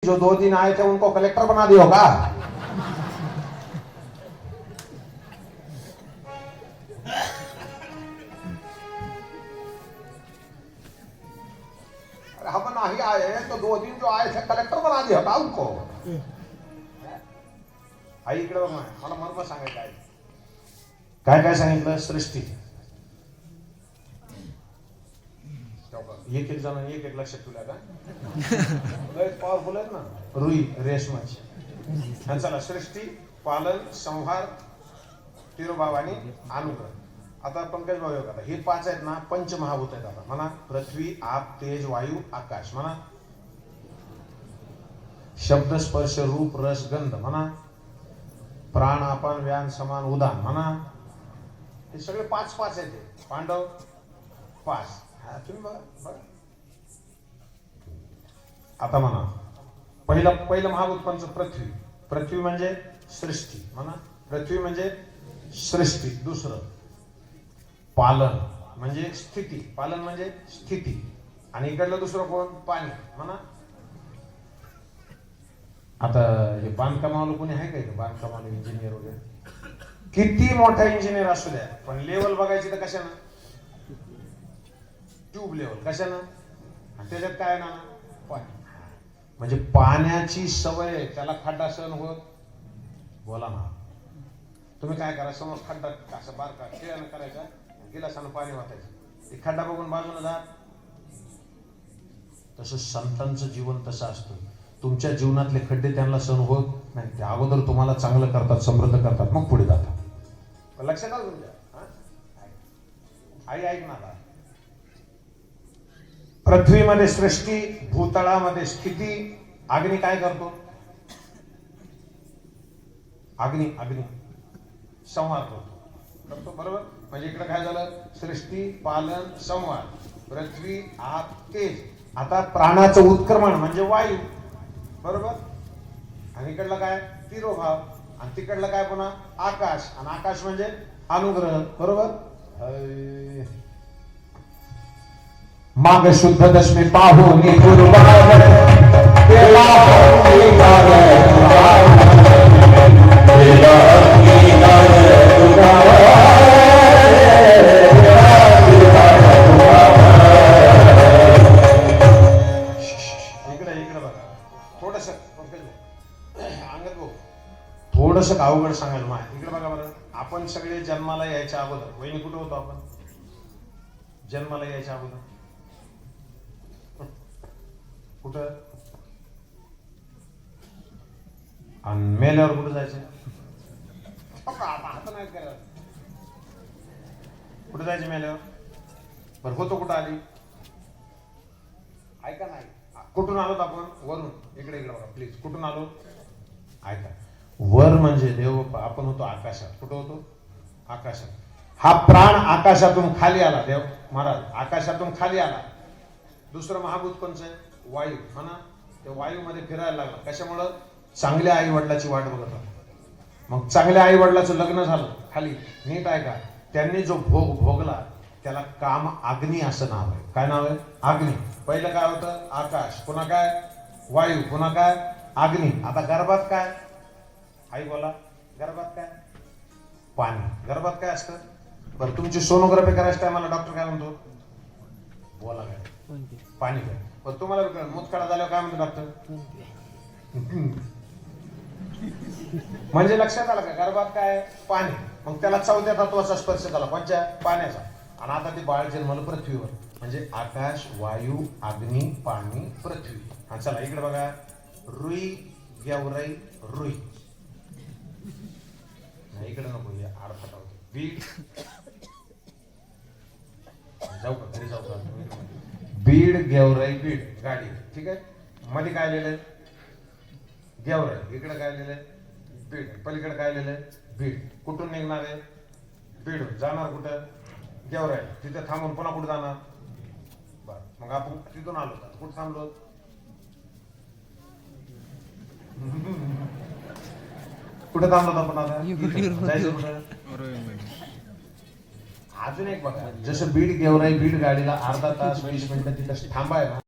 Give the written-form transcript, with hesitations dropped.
जो 2 दिन आए थे उनको कलेक्टर बना दिया होगा। अरे हम नहीं आए तो 2 दिन जो आए थे कलेक्टर बना दिया होगा उनको। आई इकडे बघ ना, मला मर्म सांगायचं आहे. काय काय सांगितलं? सृष्टी. एक एक जण एक एक लक्षात ठेवल्या का? लय पॉवरफुल आहेत ना. रुई रेशमाची. आणि चला, सृष्टी, पालन, संहार, तिरोभाव आणि अनुग्रह. आता पंकज भाऊ आता हे 5 आहेत ना, पंचमहाभूत आहेत. आता म्हणा पृथ्वी, आप, तेज, वायू, आकाश. म्हणा शब्द, स्पर्श, रूप, रस, गंध. म्हणा प्राण, आपण, व्यान, समान, उदान. म्हणा हे सगळे 5 आहेत. पांडव 5. तुम्ही बघा. आता म्हणा पहिलं महाभूत पंच पृथ्वी. पृथ्वी म्हणजे सृष्टी. म्हणा पृथ्वी म्हणजे सृष्टी. दुसरं पालन म्हणजे स्थिती. पालन म्हणजे स्थिती. आणि इकडलं दुसरं कोण? पाणी. म्हणा आता हे बांधकामाला कोणी आहे का? बांधकामाला इंजिनियर वगैरे किती मोठा इंजिनियर असू द्या, पण लेवल बघायची तर कशानं? Tube level. कशानं? आणि त्याच्यात काय ना? पाणी. म्हणजे पाण्याची सवय, त्याला खड्डा सहन होत. बोला ना, तुम्ही काय करा, समोर खड्डा असं बारका खेळानं करायचा, गिलासानं पाणी वाटायचं, ते खड्डा बघून बाजूला जा. तसं संतांचं जीवन तसं असतं. तुमच्या जीवनातले खड्डे त्यांना सहन होत नाही. ते अगोदर तुम्हाला चांगलं करतात, समृद्ध करतात, मग पुढे जातात. लक्षात आलं तुमच्या? आई ऐक ना. पृथ्वीमध्ये सृष्टी, भूतळामध्ये स्थिती. अग्नी काय करतो? अग्नी संहार करतो. बरोबर. म्हणजे इकडे काय झालं? सृष्टी, पालन, संहार. पृथ्वी, आप, तेज. आता प्राणाचं उत्क्रमण म्हणजे वायू. बरोबर. आणि इकडलं काय? तिरोभाव. आणि तिकडलं काय पुन्हा? आकाश. आणि आकाश म्हणजे अनुग्रह. बरोबर. माग शुद्ध दशमी पाहून इकडे बघा. थोडस अंगद भाऊ, थोडस अवघड सांगायला मा. इकडे बघा बरं. आपण सगळे जन्माला यायच्या अगोदर, वहिनी कुठे होतो आपण? जन्माला यायच्या अगोदर कुठं? आणि मेल्यावर कुठं जायचं? आता नाही करायला. कुठं जायचं मेल्यावर? बरं होतो कुठं आली? ऐका नाही. कुठून आलोत आपण? वरून. इकडे बघा प्लीज. कुठून आलो? ऐका. वर म्हणजे देव. आपण होतो आकाशात. कुठं होतो? आकाशात. हा प्राण आकाशातून खाली आला. देव महाराज आकाशातून खाली आला. दुसरं महाभूत कोणचं आहे? वायू. म्हणा ते वायू मध्ये फिरायला लागला. कशामुळं? चांगल्या आई वडिलाची वाट बघत होता. मग चांगल्या आई वडिलाचं लग्न झालं खाली. नीट आहे का? त्यांनी जो भोग भोगला त्याला काम अग्नी असं नाव आहे. काय नाव आहे? अग्नी. पहिलं काय होतं? आकाश. पुन्हा काय? वायू. पुन्हा काय? अग्नी. आता गर्भात काय? आई बोला. गर्भात काय? पाणी. गर्भात काय असतं? बरं तुमची सोनोग्राफी करायच्या टायमाला डॉक्टर काय म्हणतो? बोला काय? पाणी काय? पण तुम्हाला मुतखडा झाल्यावर काय म्हणतो डॉक्टर? म्हणजे लक्षात आलं का? गर्भात काय? पाणी. मग त्याला 4थ्या तत्वाचा स्पर्श झाला. कोणत्या? पाण्याचा. आणि आता ते बाळ जन्मलं पृथ्वीवर. म्हणजे आकाश, वायू, अग्नी, पाणी, पृथ्वी. हा चला इकडे बघा. रुई, गेवराई, रुई. इकडे नको, आडफटा होतो. बीड. जाऊ का? घरी जाऊ का? बीड, गेवराई, बीड गाडी. ठीक आहे. मध्ये काय लिहिलंय? गेवराई. इकडे काय लिहिलंय? बीड. पलीकडे काय लिहिलंय? बीड. कुठून निघणार आहे? बीड. जाणार कुठं? गेवराई. तिथे थांबून पुन्हा कुठे जाणार? बर. मग आपण तिथून आलो. कुठं थांबलो? कुठे थांबलो आपण आता? जायचं कुठं? अजून एक बघा. जसं बीड गेवराई बीड गाडीला अर्धा तास 20 मिनिटं तिथं थांबायला